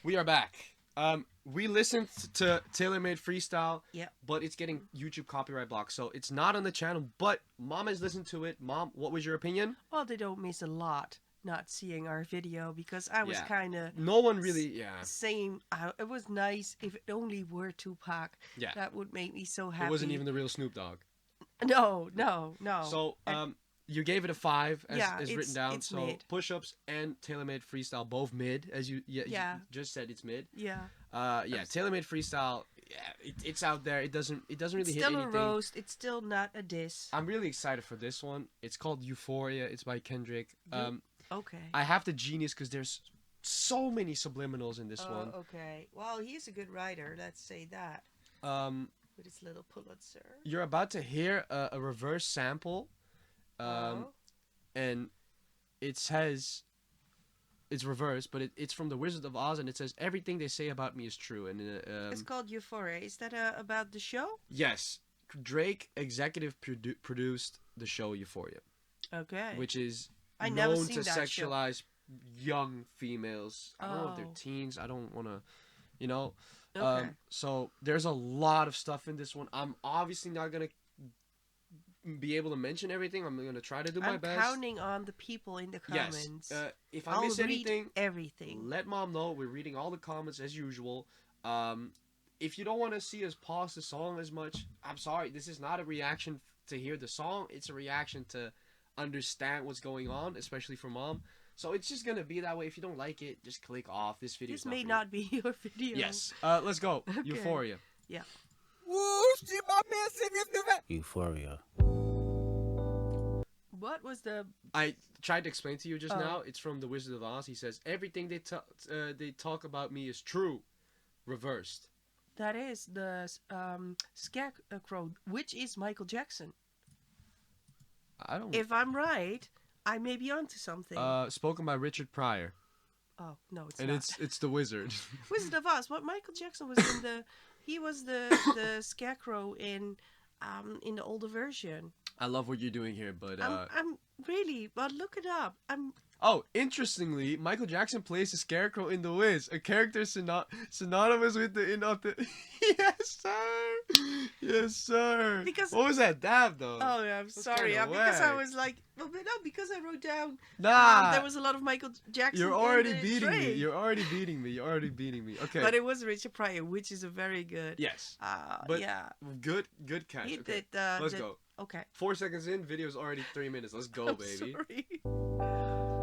We are back. We listened to Taylor Made Freestyle, Yep. but it's getting YouTube copyright blocked, so it's not on the channel. But Mom has listened to it. Mom, what was your opinion? Well, they don't miss a lot not seeing our video because I was Yeah. kind of No one really, yeah. saying it was nice if it only were Tupac. Yeah. That would make me so happy. It wasn't even the real Snoop Dogg. No. So, And- you gave it a 5 as Yeah, written down. it's So mid. push-ups and Taylor Made Freestyle both mid, as you you just said. It's mid. Yeah. Taylor Made Freestyle. Yeah, it's out there. It doesn't really It's hit still anything. a roast. It's still not a diss. I'm really excited for this one. It's called Euphoria. It's by Kendrick. Okay. I have the genius because there's so many subliminals in this one. Okay. Well, he's a good writer. Let's say that. With his little Pulitzer. You're about to hear a reverse sample, and it says it's reversed, but it's from The Wizard of Oz, and it says everything they say about me is true. And It's called Euphoria. Is that about the show? yes, Drake executive produced the show Euphoria, Okay. which is I never known seen to that show. sexualize young females. I don't know if they're Oh. teens. I don't want to, you know. Okay. So there's a lot of stuff in this one. I'm obviously not gonna be able to mention everything. I'm gonna try to do my I'm best. counting on the people in the comments. Yes. If I I'll miss read anything, everything. let Mom know. We're reading all the comments as usual. If you don't want to see us pause the song as much, I'm sorry. This is not a reaction to hear the song. It's a reaction to understand what's going on, especially for Mom. So it's just gonna be that way. If you don't like it, just click off. This video. This may not be your video. Yes. Let's go. Okay. Euphoria. Yeah. Euphoria. What was the? I tried to explain to you just Oh. now. It's from The Wizard of Oz. He says everything they talk about me is true, reversed. That is the Scarecrow, which is Michael Jackson. I don't. If I'm right, I may be onto something. Spoken by Richard Pryor, Oh no, it's and not. it's the Wizard. Wizard of Oz. What Michael Jackson was in the? He was the Scarecrow in the older version. I love what you're doing here, but I'm really, but look it up. oh, interestingly, Michael Jackson plays the Scarecrow in The Wiz, a character synonymous with the Yes, sir. Yes, sir. Because- what was that dab though? Oh, yeah, I'm sorry. kinda Because I whack. was like, well, but no, because I wrote down. Nah, There was a lot of Michael Jackson. you're in already the beating me. trade. You're already beating me. You're already beating me. Okay. But it was Richard Pryor, which is a very good. yes. But yeah. Good catch. He Okay. did. Let's go. Okay. 4 seconds in, video's already 3 minutes. Let's go, I'm baby. sorry.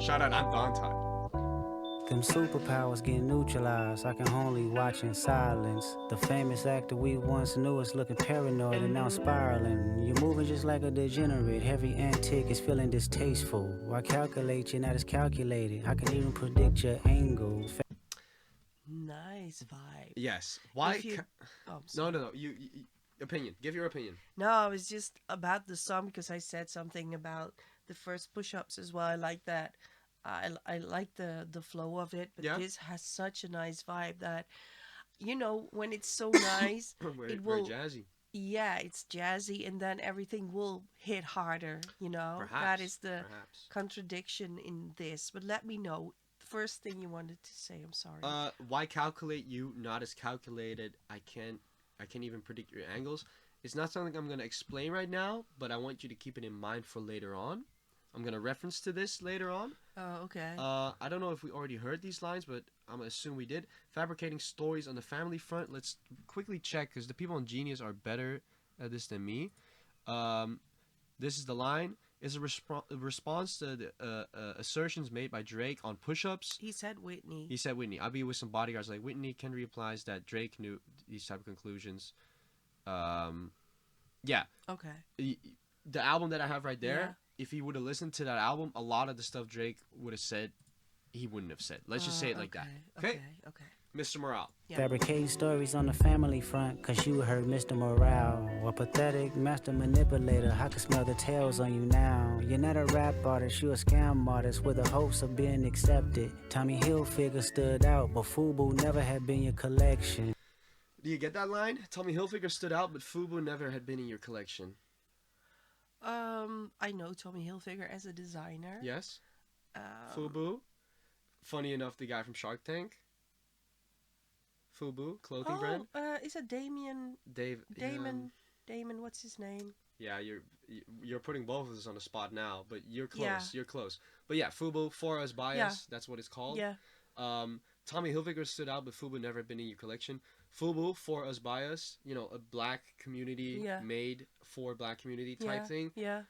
Shout out, I'm TaunT. Them superpowers getting neutralized. I can only watch in silence. The famous actor we once knew is looking paranoid and now spiraling. You're moving just like a degenerate. Every antic is feeling distasteful. Why calculate? You're not as calculated. I can even predict your angle. Nice vibe. Yes. Why? If you- Oh, I'm No, sorry. no. You opinion. Give your opinion. No, it was just about the song because I said something about the first push-ups as well. I like that. I like the flow of it, but Yeah. this has such a nice vibe that, when it's so nice, Very, it will. very jazzy. Yeah, it's jazzy, and then everything will hit harder. That Perhaps. is the Perhaps. contradiction in this. But let me know. The first thing you wanted to say. I'm sorry. Why calculate you? Not as calculated. I can't even predict your angles. It's not something I'm gonna explain right now, but I want you to keep it in mind for later on. I'm gonna reference to this later on. Oh, okay. I don't know if we already heard these lines, but I'm gonna assume we did. Fabricating stories on the family front. Let's quickly check because the people on Genius are better at this than me. This is the line. Is a response to the assertions made by Drake on push-ups. He said Whitney. He said Whitney. I'll be with some bodyguards like Whitney. Kendrick implies that Drake knew these type of conclusions. Yeah. Okay. The album that I have right there, Yeah. if he would have listened to that album, a lot of the stuff Drake would have said, he wouldn't have said. Let's just say it like that. Okay? Okay. Mr. Morale. Yeah. Fabricating stories on the family front, cause you heard Mr. Morale. A pathetic master manipulator, I can smell the tails on you now. You're not a rap artist, you a scam artist with the hopes of being accepted. Tommy Hilfiger stood out, but FUBU never had been your collection. Do you get that line? Tommy Hilfiger stood out, but FUBU never had been in your collection. I know Tommy Hilfiger as a designer. Yes? Um, FUBU. Funny enough, the guy from Shark Tank. FUBU clothing brand. Is it Damien? Dave. Damon, what's his name? Yeah, you're putting both of us on the spot now, but you're close. Yeah. You're close. But yeah, FUBU for us by Yeah. us. That's what it's called. Yeah. Tommy Hilfiger stood out, but FUBU never been in your collection. FUBU for us by us. You know, a black community made for black community type thing. Yeah.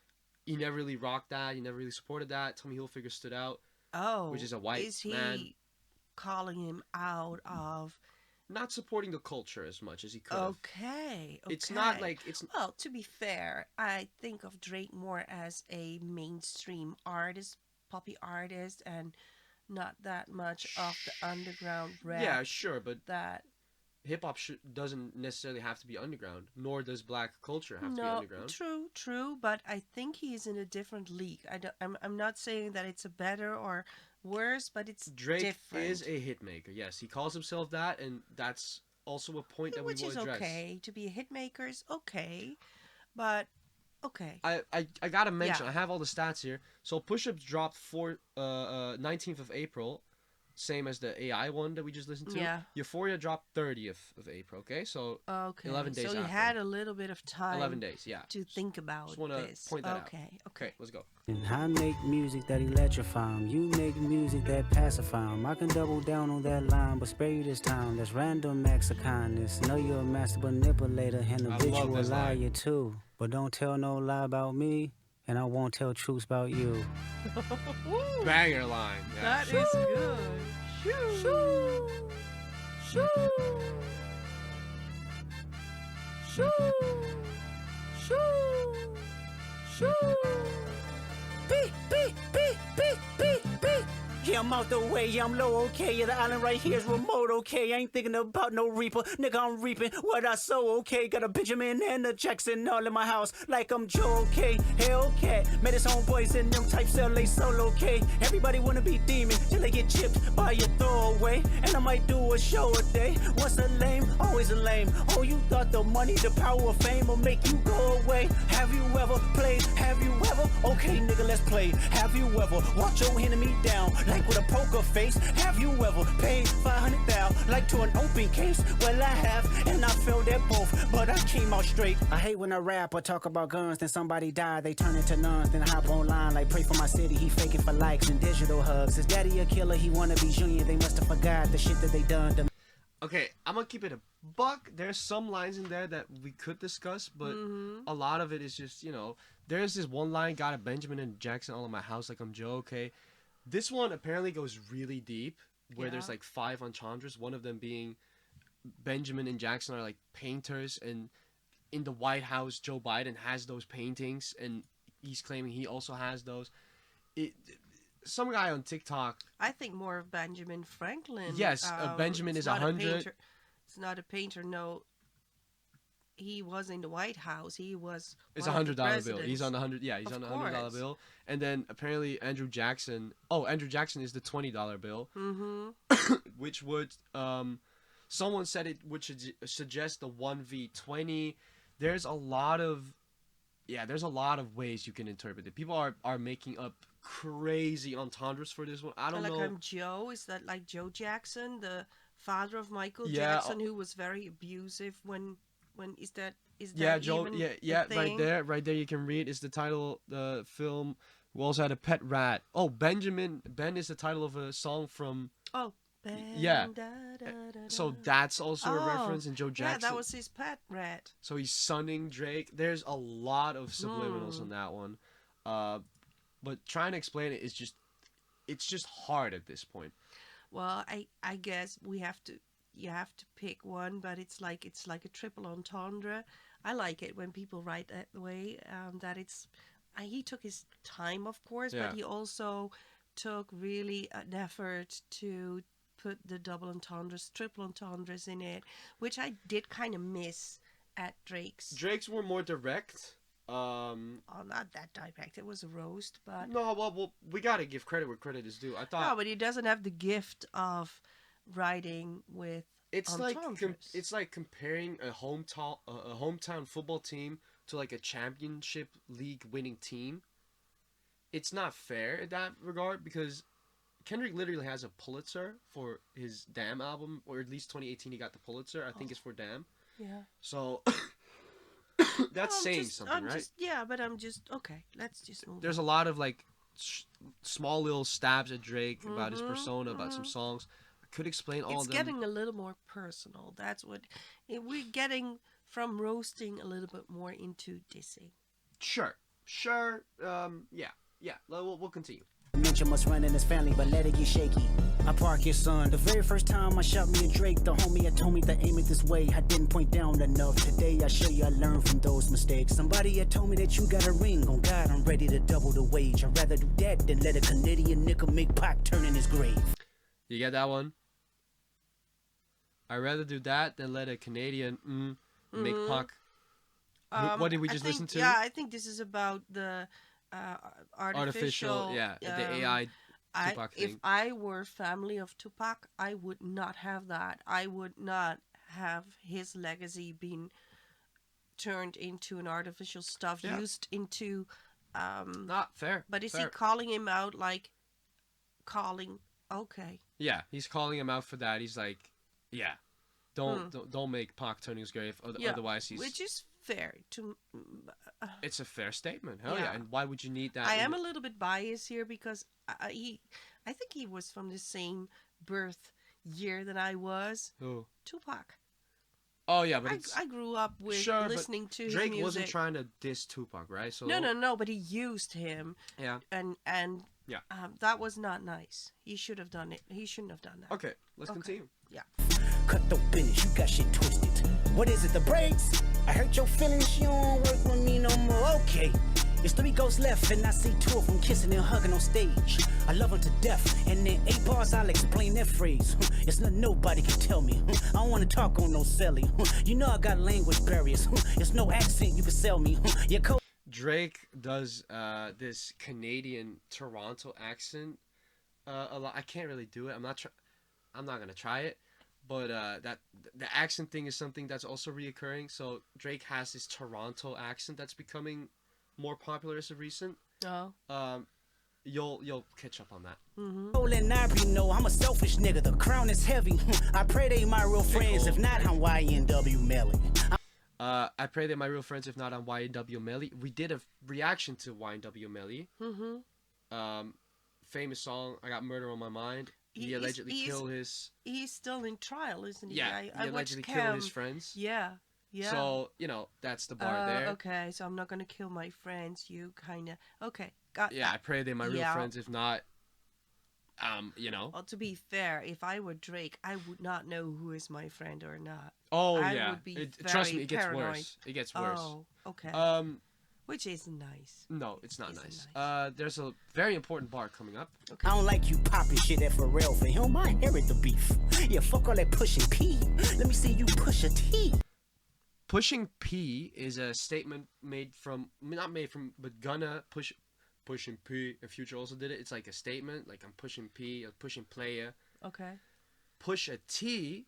You never really rocked that. You never really supported that. Tommy Hilfiger stood out. Oh. Which is a white man. Is he calling him out of? Not supporting the culture as much as he could. Okay. It's not like it's. Well, to be fair, I think of Drake more as a mainstream artist, poppy artist, and not that much of the underground rap. Yeah, sure, but that hip hop doesn't necessarily have to be underground, nor does black culture have to be underground. True, but I think he's in a different league. I'm not saying that it's a better or worse, but it's Drake different. is a hit maker. Yes, he calls himself that, and that's also a point that we will address. Which is okay. To be a hit maker is okay, but okay. I gotta mention, I have all the stats here. So push-ups dropped 19th of April, same as the AI one that we just listened to. Yeah. Euphoria dropped 30th of April. Okay, so 11 days. So you after. had a little bit of time. 11 days, yeah. To think about just wanna this. point that out. Okay, let's go. And I make music that electrify 'em. You make music that pacify 'em. I can double down on that line, but spare you this time. That's random acts of kindness. Know you're a master manipulator and a habitual liar too. But don't tell no lie about me, and I won't tell truths about you. Banger line. Yeah. That is good. Shoo. Shoo. Shoo. Shoo. Shoo. Beep, beep, beep, beep, beep, beep. Yeah, I'm out the way, yeah, I'm low, okay. Yeah, the island right here is remote, okay. I ain't thinking about no reaper, nigga, I'm reaping what I sow, okay. Got a Benjamin and a Jackson all in my house, like I'm Joe, okay. Hellcat, met his homeboys in them types LA solo, okay. Everybody wanna be demon till they get chipped by your throwaway. And I might do a show a day. Once a lame, always a lame. Oh, you thought the money, the power of fame will make you go away. Have you ever played? Have you ever? Okay, nigga, let's play. Have you ever walked your enemy down? Like with a poker face. Have you ever paid 500,000 like to an open case? Well, I have, and I failed at both, but I came out straight. I hate when I rap or talk about guns, then somebody die, they turn into nuns, then hop online like pray for my city. He faking for likes and digital hugs. His daddy a killer, he wanna be junior. They must have forgot the shit that they done to. Okay, I'm gonna keep it a buck. There's some lines in there that we could discuss, but a lot of it is just, you know, there's this one line, got a Benjamin and Jackson all in my house like I'm Joe, okay? This one apparently goes really deep, where there's like 5 entendres, one of them being Benjamin and Jackson are like painters, and in the White House, Joe Biden has those paintings, and he's claiming he also has those. Some guy on TikTok. I think more of Benjamin Franklin. Yes, Benjamin is 100. It's not a painter, no. He was in the White House. He was. It's $100 bill. He's on the 100. Yeah, he's on the $100 bill. And then apparently Andrew Jackson. Oh, Andrew Jackson is the $20 bill. Mm-hmm. Which would someone said it would suggest the 1v20. There's a lot of ways you can interpret it. People are making up crazy entendres for this one. I don't know. Like I'm Joe. Is that like Joe Jackson, the father of Michael Jackson, who was very abusive when is that Joe, right there you can read is the title the film. We also had a pet rat. Oh, Ben is the title of a song from Ben, yeah. So that's also a reference in Joe Jackson. Yeah, that was his pet rat. So he's sunning Drake. There's a lot of subliminals on that one. But trying to explain it is it's just hard at this point. Well, I guess you have to pick one, but it's like a triple entendre. I like it when people write that way. That it's he took his time, of course, but he also took really an effort to put the double entendres, triple entendres in it, which I did kind of miss at Drake's. Drake's were more direct. Not that direct. It was a roast, but no. Well, we gotta give credit where credit is due. I thought no, but he doesn't have the gift of writing with. It's like comparing a hometown football team to like a championship league winning team. It's not fair in that regard because Kendrick literally has a Pulitzer for his Damn album, or at least 2018 he got the Pulitzer. I think it's for Damn. Yeah. So that's saying something, right? But I'm just okay. Let's just move. There's a lot of like small little stabs at Drake about his persona, about some songs. I could explain all It's of them. getting a little more personal. That's what we're getting from roasting a little bit more into dissing. Sure. Yeah. We'll continue. Mention must run in his family, but let it get shaky. I park your son. The very first time I shot me a Drake, the homie had told me to aim it this way. I didn't point down enough. Today I show you I learned from those mistakes. Somebody had told me that you got a ring. On God, I'm ready to double the wage. I'd rather do that than let a Canadian nigga make Pac turn in his grave. You get that one? I'd rather do that than let a Canadian make Pac. What did we just listen to? Yeah, I think this is about the artificial. The AI Tupac thing. If I were family of Tupac, I would not have that. I would not have his legacy being turned into an artificial stuff used into. Not fair. But is he calling him out like calling? Okay. Yeah, he's calling him out for that. He's like, yeah, don't make Pac turn his grave. Otherwise, he's. Which is fair to. It's a fair statement. Hell yeah. And why would you need that? I am a little bit biased here because I think he was from the same birth year that I was. Who? Tupac. Oh yeah, but I grew up with listening to his Drake music. wasn't trying to diss Tupac, right? So No, but he used him. Yeah. And yeah, that was not nice. He should have done it. He shouldn't have done that. Okay, let's continue. Yeah. Cut the business, you got shit twisted. What is it, the brakes? I hurt your feelings, you don't work with me no more. Okay. It's 3 ghosts left, and I see 2 of them kissing and hugging on stage. I love them to death, and in 8 bars I'll explain that phrase. It's nothing nobody can tell me. I don't want to talk on no celly. You know I got language barriers. It's no accent you can sell me. Your Drake does this Canadian Toronto accent a lot. I can't really do it. I'm not gonna try it. But that the accent thing is something that's also reoccurring. So Drake has this Toronto accent that's becoming more popular as of recent. Oh. You'll catch up on that. Mm-hmm. No, I'm a selfish nigga. The crown is heavy. I pray they my real friends. If not, I'm YNW Melly. I pray they're my real friends. If not, I'm YNW Melly. We did a reaction to YNW Melly. Famous song. I got Murder on My Mind. He allegedly killed his. He's still in trial, isn't he? Yeah, he allegedly killed his friends. Yeah. So that's the bar there. Okay, so I'm not gonna kill my friends. You kind of got. Yeah, I pray they're my real friends. If not, Well, to be fair, if I were Drake, I would not know who is my friend or not. Oh I yeah. would be Trust me, it gets paranoid. worse. It gets worse. Oh, okay. Which isn't nice. No, it's not nice. There's a very important bar coming up. Okay. I don't like you popping shit at Pharrell. For him, I inherit the beef. Yeah, fuck all that pushing P. Let me see you push a T. Pushing P is a statement but gonna pushing P. And Future also did it. It's like a statement, like I'm pushing P, or pushing player. Okay. Push a T.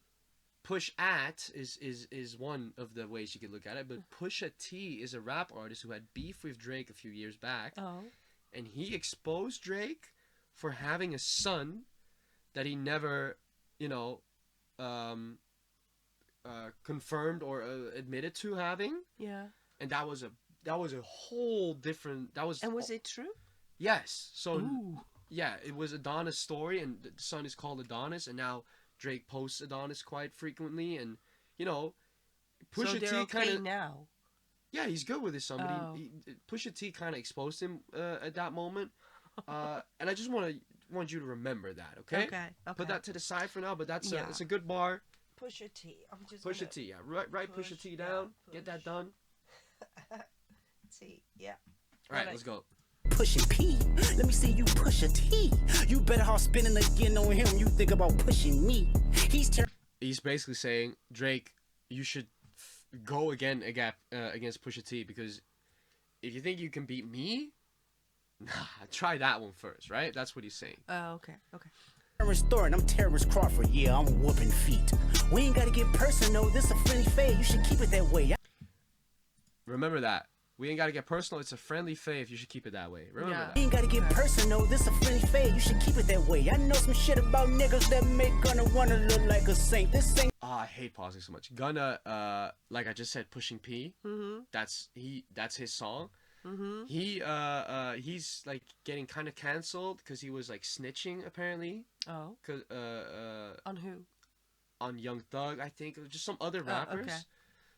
Push at is one of the ways you could look at it, but Pusha T is a rap artist who had beef with Drake a few years back. Oh. And he exposed Drake for having a son that he never, confirmed or admitted to having. Yeah. And that was a whole different. And was it true? Yes. So Ooh. Yeah, it was Adonis' story, and the son is called Adonis, and now Drake posts Adonis quite frequently, and Pusha T kind of now. Yeah, he's good with his son, but Pusha T kind of exposed him at that moment, and I just want you to remember that, okay? Okay. Put that to the side for now, but it's a good bar. Pusha T. I'm just Pusha T. Yeah, write Pusha T down. Get that done. T. Yeah. All right, let's go. Pushing P. Let me see you push a T. You better off spinning again on him. You think about pushing me. He's basically saying, Drake, you should go again against Pusha T, because if you think you can beat me, nah, try that one first, right? That's what he's saying. Oh, okay. Terrence Thornton, I'm Terrence Crawford. Yeah, I'm whooping feet. We ain't gotta get personal. This a friendly fade. You should keep it that way. Remember that. We ain't gotta get personal. It's a friendly fave. You should keep it that way. Remember Yeah. that. You ain't gotta get personal, this a friendly fade. You should keep it that way. I know some shit about niggas that make gonna wanna look like a saint. This ain't. I hate pausing so much. Gunna, like I just said, Pushing P. Mm-hmm. That's his song. Mm-hmm. He's like getting kind of canceled because he was like snitching apparently. Oh. Cause On who? on Young Thug, I think, or just some other Oh, rappers. okay.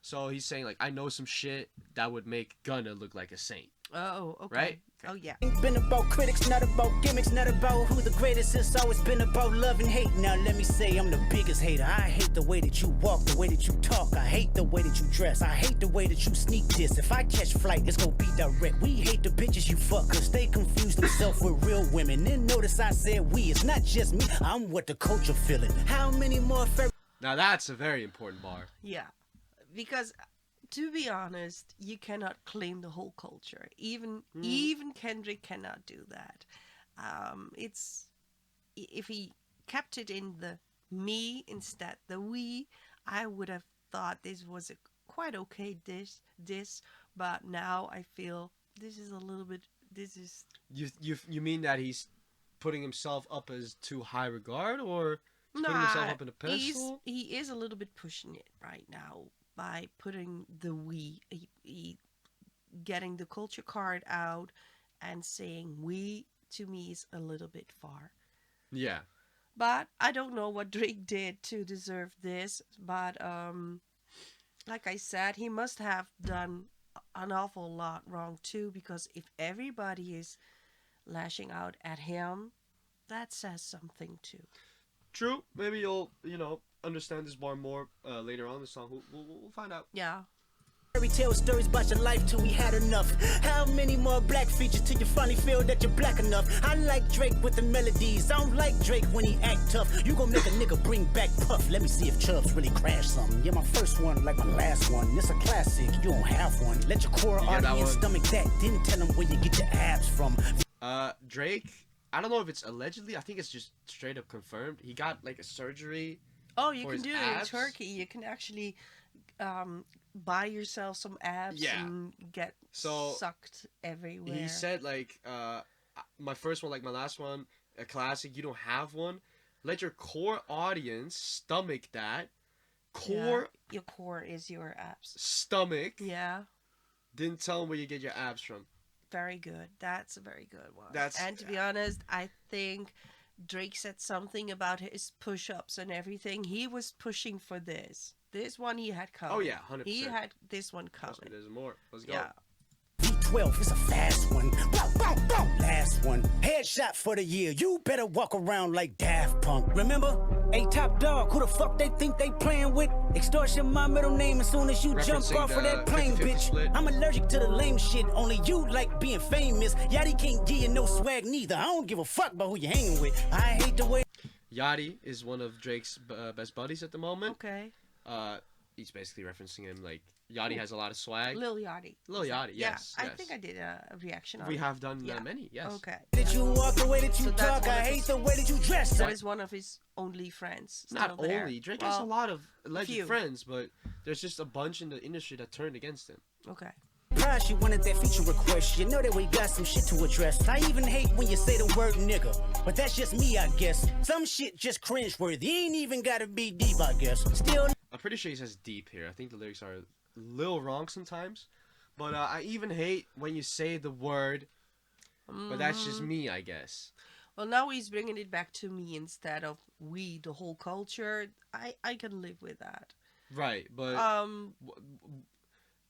So he's saying like, I know some shit that would make Gunna look like a saint. Oh, okay. Right? Oh, yeah. Ain't been about critics, not about gimmicks, not about who the greatest. It's always been about love and hate. Now let me say I'm the biggest hater. I hate the way that you walk, the way that you talk. I hate the way that you dress. I hate the way that you sneak this. If I catch flight, it's gonna be direct. We hate the bitches you fuck, cause they confuse themselves with real women. Then notice I said we, it's not just me. I'm what the culture feeling. How many more Now that's a very important bar. Yeah. Because, to be honest, you cannot claim the whole culture. Even Kendrick cannot do that. It's if he kept it in the me instead the we, I would have thought this was a quite okay diss, but now I feel this is a little bit. This is You mean that he's putting himself up as too high regard, or he's putting himself up in a pedestal? He is a little bit pushing it right now by putting the we, he getting the culture card out and saying we, to me, is a little bit far. Yeah. But I don't know what Drake did to deserve this. But like I said, he must have done an awful lot wrong too, because if everybody is lashing out at him, that says something too. True. Maybe you'll understand this bar more later on in the song. We'll find out. Yeah. fairy tale stories about your life till we had enough? How many more black features till you finally feel that you're black enough? I like Drake with the melodies. I don't like Drake when he act tough. You gon' make a nigga bring back Puff. Let me see if Chubbs really crashed something. Yeah, my first one like my last one. It's a classic. You don't have one. Let your core audience stomach that. Then tell them where you get your abs from. Drake, I don't know if it's allegedly. I think it's just straight up confirmed. He got like a surgery. Oh, you for can his do it abs. in Turkey. You can actually buy yourself some abs and get sucked everywhere. He said like, my first one, like my last one, a classic. You don't have one. Let your core audience stomach that. Core. Yeah, your core is your abs. Stomach. Yeah. Didn't tell him where you get your abs from. Very good. That's a very good one. That's and to be honest, I think Drake said something about his push-ups and everything. He was pushing for this. This one he had coming. Oh yeah, 100%. He had this one Trust me, coming. there's more. Let's go. Yeah. V12, it's a fast one. Bow, bow, bow. Last one. Headshot for the year. You better walk around like Daft Punk. Remember? Hey, Top Dog, who the fuck they think they playing with? Extortion, my middle name as soon as you jump Referencing off of that the plane, 50-50 bitch. split. I'm allergic to the lame shit. Only you like being famous. Yachty can't give you no swag neither. I don't give a fuck about who you hanging with. I hate the way. Yachty is one of Drake's best buddies at the moment. Okay. He's basically referencing him like Yachty has a lot of swag. Lil Yachty. Lil Yachty, yes. Yeah, I yes. think I did a reaction on We it. have done Yeah. many, yes. Okay. That you walk, the way that you So that's talk. one I of hate his- the way that you dress. That is one of his only friends. Not still there. only. Drake has a Well, lot of alleged few. friends, but there's just a bunch in the industry that turned against him. Okay. Surprised she wanted that feature request. You know that we got some shit to address. I even hate when you say the word nigga, but that's just me, I guess. Some shit just cringeworthy. Ain't even gotta be deep, I guess. Still. I'm pretty sure he says deep here. I think the lyrics are a little wrong sometimes. But I even hate when you say the word, but that's just me, I guess. Well, now he's bringing it back to me instead of we, the whole culture. I can live with that. Right, but Well,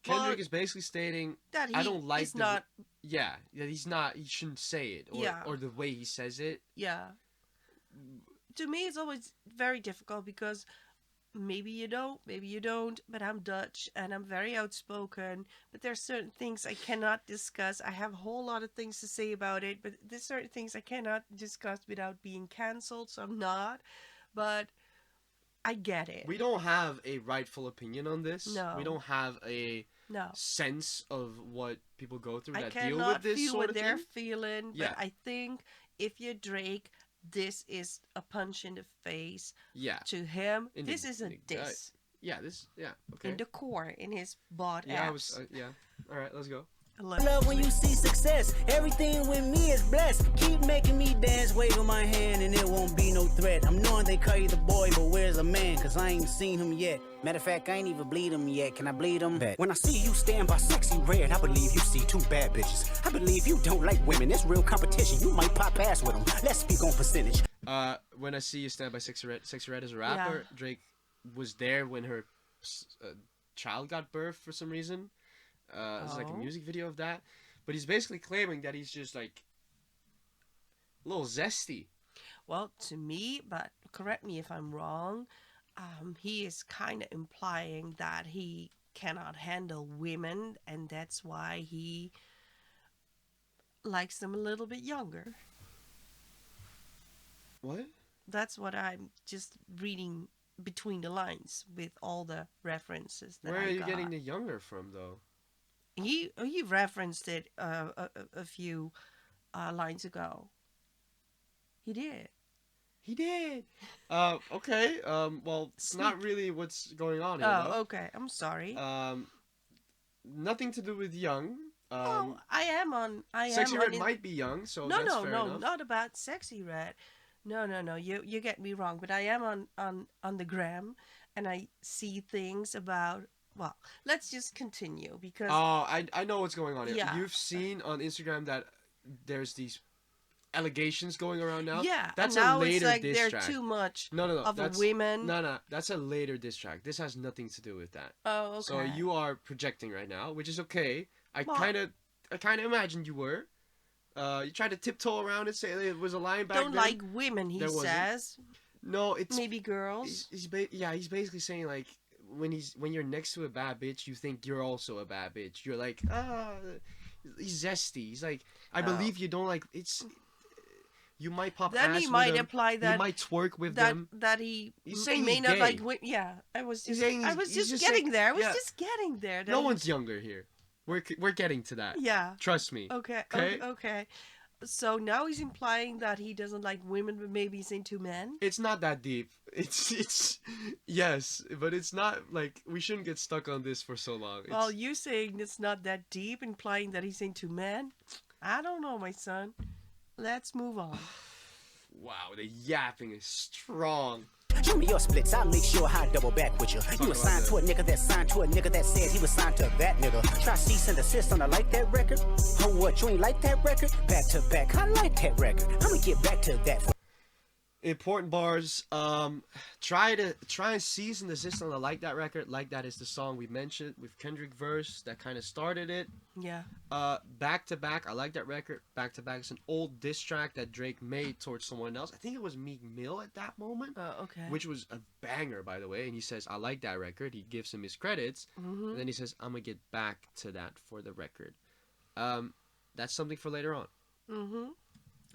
Kendrick is basically stating, that he I don't like is the... not. Yeah, he's not, he shouldn't say it, or the way he says it. Yeah. To me, it's always very difficult because maybe you don't, but I'm Dutch and I'm very outspoken, but there's certain things I cannot discuss. I have a whole lot of things to say about it, but there's certain things I cannot discuss without being cancelled, so I'm not. But I get it. We don't have a rightful opinion on this. No. We don't have a No. sense of what people go through I that deal with cannot this feel sort what of they're thing. feeling, Yeah. but I think if you're Drake, this is a punch in the face Yeah. to him. In This the- is a in the diss Yeah, okay. in the core, in his bought Yeah, abs. yeah. All right, let's go. Love when you see success. Everything with me is blessed. Keep making me dance, waving my hand, and it won't be no threat. I'm knowing they call you the boy, but where's the man? Cause I ain't seen him yet. Matter of fact, I ain't even bleed him yet. Can I bleed him? When I see you stand by Sexy Red, I believe you see two bad bitches. I believe you don't like women. It's real competition. You might pop ass with them. Let's speak on percentage. When I See You Stand by Sexy Red is a rapper. Yeah. Drake was there when her child got birthed for some reason. It's like a music video of that. But he's basically claiming that he's just like a little zesty. Well, to me, but correct me if I'm wrong, he is kind of implying that he cannot handle women, and that's why he likes them a little bit younger. What? That's what I'm just reading between the lines with all the references that Where I are you got. getting the younger from, though? He referenced it a few lines ago. He did. He did. Okay. Well, it's not really what's going on here. Oh, though. okay. I'm sorry. Nothing to do with young. Oh, I am on. Sexy Red might be young, so No, that's no, fair no, enough. not about Sexy Red. No. You get me wrong. But I am on the gram, and I see things about. Well, let's just continue because. Oh, I know what's going on here. Yeah. You've seen on Instagram that there's these allegations going around now. Yeah, That's and now a later it's like diss they're track. too much No, of a that's, women. No, that's a later diss track. This has nothing to do with that. Oh, okay. So you are projecting right now, which is okay. I Well- kind of imagined you were. You tried to tiptoe around and say it was a line back Don't then. like women, he There wasn't. says. No, it's Maybe girls. he's basically saying like when you're next to a bad bitch, you think you're also a bad bitch. You're like, he's zesty. He's like, I believe you don't like it's. You might pop Then ass he with might them. apply that. You might twerk with that them. that he He's saying may he's not gay. like women. Yeah, I was He's just saying getting saying- there. I was yeah. just getting there. No one's younger here. We're getting to that. Yeah. Trust me. Okay. Okay? Okay. So now he's implying that he doesn't like women, but maybe he's into men. It's not that deep. It's yes, but it's not like we shouldn't get stuck on this for so long. Well, you saying it's not that deep, implying that he's into men. I don't know, my son. Let's move on. Wow, the yapping is strong. Show me your splits, I'll make sure I double back with you. You was signed to a nigga that signed to a nigga that said he was signed to that nigga. Try cease and desist on a like that record. Oh, what, you ain't like that record? Back to back, I like that record. I'ma get back to that. Important bars. Try and cease and desist on the Like That record. Like That is the song we mentioned with Kendrick verse that kind of started it. Yeah. Back to Back, I like that record. Back to Back is an old diss track that Drake made towards someone else. I think it was Meek Mill at that moment. Okay. Which was a banger, by the way. And he says, I like that record. He gives him his credits. Mm-hmm. And then he says, I'm going to get back to that for the record. That's something for later on. Mm-hmm.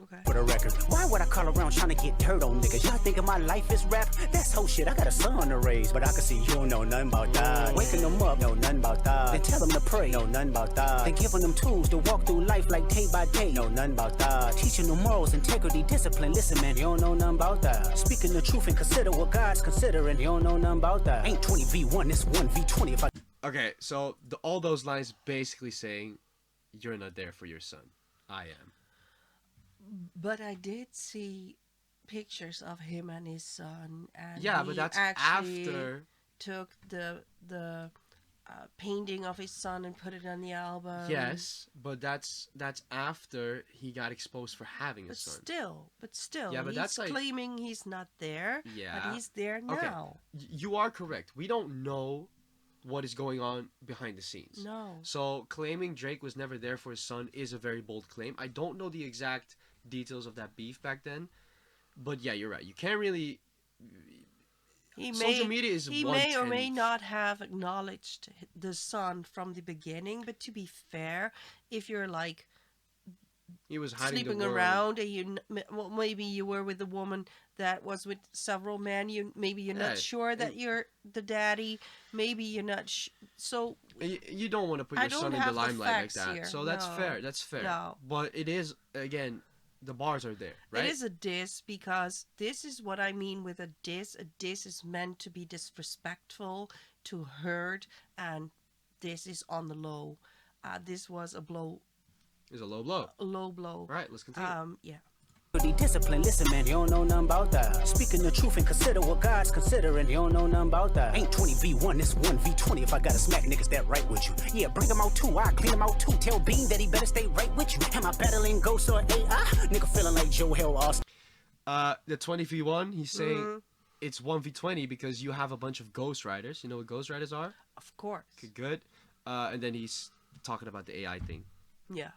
Okay. For the record, why would I call around trying to get dirt on niggas? Y'all thinking my life is rap? That's whole shit. I got a son to raise, but I can see you don't know nothing about that. Waking them up, know nothing about that. Then tell them to pray, know nothing about that. Then giving them tools to walk through life like day by day, know nothing about that. Teaching them morals, integrity, discipline. Listen, man, you don't know nothing about that. Speaking the truth and consider what God's considering. You don't know nothing about that. Ain't 20v1, it's 1v20 if I. Okay, so all those lines basically saying, you're not there for your son. I am. But I did see pictures of him and his son, and Yeah, he but that's actually after. took the painting of his son and put it on the album. Yes, but that's after he got exposed for having a But son. still, Yeah, but he's that's like- claiming he's not there. Yeah. But he's there Okay. now. You are correct. We don't know what is going on behind the scenes. No. So claiming Drake was never there for his son is a very bold claim. I don't know the exact details of that beef back then, but yeah, you're right. You can't really. Social media is He may or may not have acknowledged the son from the beginning, but to be fair, if you're like He was hiding sleeping the world. around and well, maybe you were with a woman that was with several men, maybe you're Yeah, not sure that you're the daddy, maybe you're not so You don't want to put I your don't son in the have the limelight like facts that. here. So that's No. fair. That's fair. No. But it is, again, the bars are there, right? It is a diss because this is what I mean with a diss. A diss is meant to be disrespectful, to hurt, and this is on the low. this was a blow, It's a low blow. a low blow. All right, let's continue. Yeah. Pretty discipline, listen man, you don't know nothing about that. Speaking the truth and consider what God's considering, you don't know nothing about that. Ain't 20v1, it's 1v20 if I gotta smack niggas that right with you. Yeah, bring them out too, I clean them out too. Tell Bean that he better stay right with you. Am I battling ghosts or AI? Nigga feeling like Joe Hill Austin. The 20v1, he's saying it's 1v20 because you have a bunch of Ghost Riders. You know what Ghost Riders are? Of course. Okay, good. And then he's talking about the AI thing. Yeah.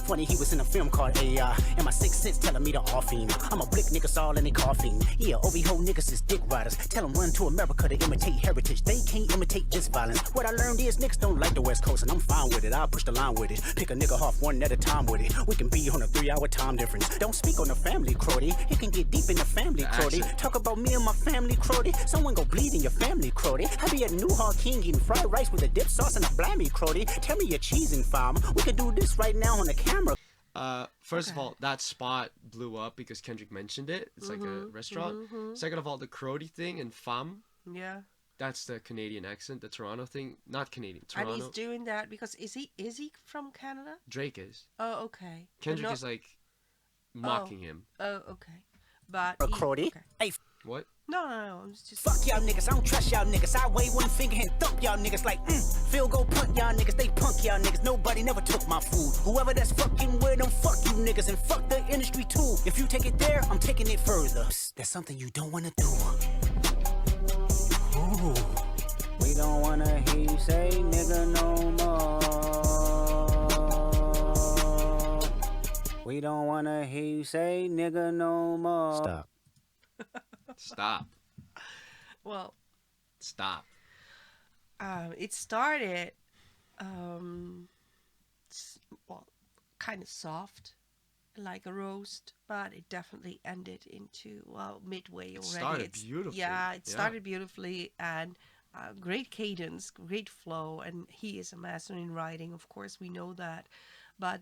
Funny, he was in a film called AI, and my sixth sense telling me to off him. I'm a blick niggas all in they coughing. Yeah, OV-ho niggas is dick riders. Tell them run to America to imitate heritage. They can't imitate this violence. What I learned is niggas don't like the West Coast, and I'm fine with it. I'll push the line with it. Pick a nigga off one at a time with it. We can be on a 3-hour time difference. Don't speak on the family, Crody. It can get deep in the family, Crody. Talk about me and my family, Crody. Someone go bleed in your family, Crody. I be at Newhall King eating fried rice with a dip sauce and a blammy, Crody. Tell me your cheesing, fam. We can do this right now on the camera. First of all, that spot blew up because Kendrick mentioned it. It's like a restaurant. Second of all, the Crody thing and fam. Yeah. That's the Canadian accent, the Toronto thing. Not Canadian, Toronto. And he's doing that because is he from Canada? Drake is. Oh, okay. Kendrick is like mocking him. Oh, okay. But Crody. Okay. Hey. What? No. I'm just. Fuck y'all niggas, I don't trust y'all niggas. I wave one finger and thump y'all niggas like, field goal punt y'all niggas. They punk y'all niggas. Nobody never took my food. Whoever that's fucking with them, fuck you niggas and fuck the industry too. If you take it there, I'm taking it further. Psst, that's something you don't wanna do. Ooh. We don't wanna hear you say nigga no more. We don't wanna hear you say nigga no more. Stop. Stop. Well, Stop. it started, kind of soft, like a roast, but it definitely ended into midway already. It started beautifully. Yeah, it started beautifully and great cadence, great flow, and he is a master in writing. Of course, we know that, but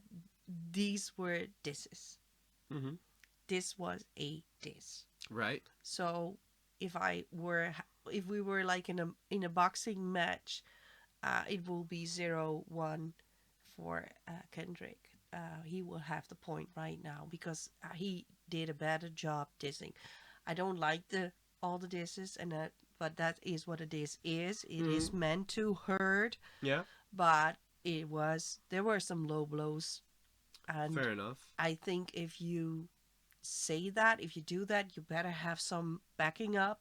these were disses. Mm-hmm. This was a diss. Right. So if we were like in a boxing match, it will be 0-1 for Kendrick. He will have the point right now because he did a better job dissing. I don't like all the disses, but that is what a diss is. It is meant to hurt. Yeah. But there were some low blows, and fair enough. I think if you say that, if you do that, you better have some backing up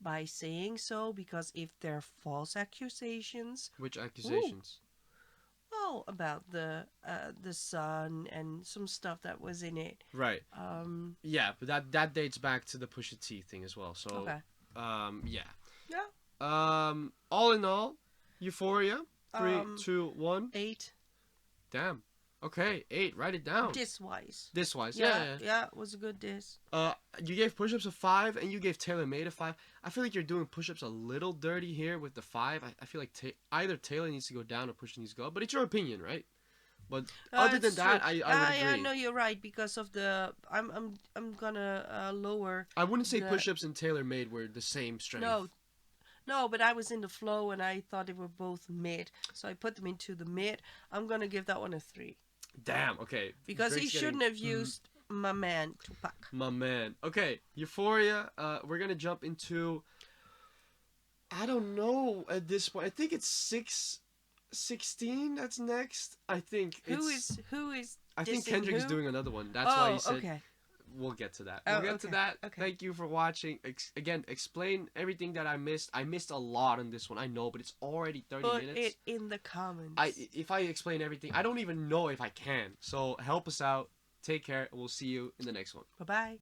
by saying so, because if they're false accusations. Which accusations? Well, about the son and some stuff that was in it. Right. Yeah, but that dates back to the Pusha T thing as well. So okay. Yeah. Yeah. All in all, Euphoria. 3, 2, 1. 8. Damn. Okay, 8. Write it down. Diss-wise. Diss-wise, Yeah, it was a good diss. You gave push-ups a 5, and you gave Taylor Made a 5. I feel like you're doing push-ups a little dirty here with the 5. I feel like either Taylor needs to go down or Pusha needs to go up. But it's your opinion, right? But other than that, I would agree. Yeah, no, you're right, because of the... I'm gonna lower... I wouldn't say push-ups and Taylor Made were the same strength. No, but I was in the flow, and I thought they were both mid. So I put them into the mid. I'm gonna give that one a 3. Damn, okay. Because he shouldn't have used my man, Tupac. My man. Okay, Euphoria. We're going to jump into... I don't know at this point. I think it's 6:16 that's next. I think Who is I think Kendrick is doing another one. That's why he said... We'll get to that. We'll get to that. Okay. Thank you for watching. Again, explain everything that I missed. I missed a lot on this one. I know, but it's already 30 minutes. Put it in the comments. If I explain everything, I don't even know if I can. So help us out. Take care. And we'll see you in the next one. Bye-bye.